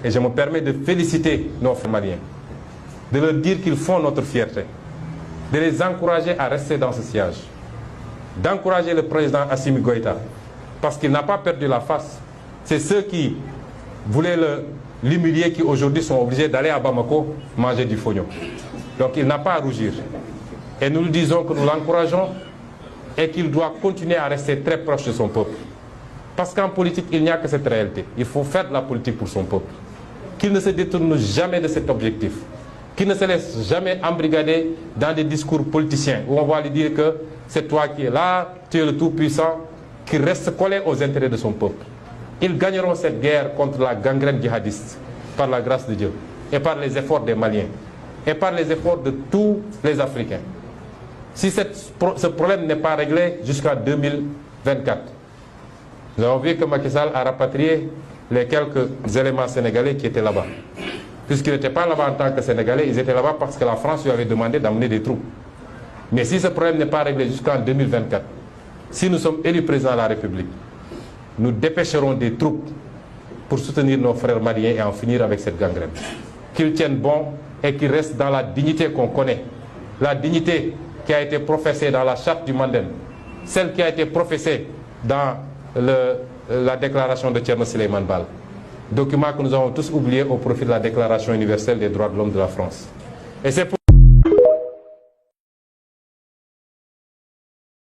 et je me permets de féliciter nos frères maliens, de leur dire qu'ils font notre fierté, de les encourager à rester dans ce siège, d'encourager le président Assimi Goïta, parce qu'il n'a pas perdu la face. C'est ceux qui voulaient l'humilier qui aujourd'hui sont obligés d'aller à Bamako manger du fognon. Donc il n'a pas à rougir. Et nous lui disons que nous l'encourageons et qu'il doit continuer à rester très proche de son peuple. Parce qu'en politique, il n'y a que cette réalité. Il faut faire de la politique pour son peuple. Qu'il ne se détourne jamais de cet objectif. Qu'il ne se laisse jamais embrigader dans des discours politiciens où on va lui dire que c'est toi qui es là, tu es le tout-puissant, qu'il reste collé aux intérêts de son peuple. Ils gagneront cette guerre contre la gangrène djihadiste par la grâce de Dieu et par les efforts des Maliens et par les efforts de tous les Africains. Si ce problème n'est pas réglé jusqu'en 2024, nous avons vu que Macky Sall a rapatrié les quelques éléments sénégalais qui étaient là-bas. Puisqu'ils n'étaient pas là-bas en tant que Sénégalais, ils étaient là-bas parce que la France lui avait demandé d'amener des troupes. Mais si ce problème n'est pas réglé jusqu'en 2024, si nous sommes élus président de la République, nous dépêcherons des troupes pour soutenir nos frères maliens et en finir avec cette gangrène. Qu'ils tiennent bon et qu'ils restent dans la dignité qu'on connaît. La dignité qui a été professée dans la charte du Mandem, celle qui a été professée dans la déclaration de Thierno Souleymane Baal, document que nous avons tous oublié au profit de la Déclaration universelle des droits de l'homme de la France. Et c'est pour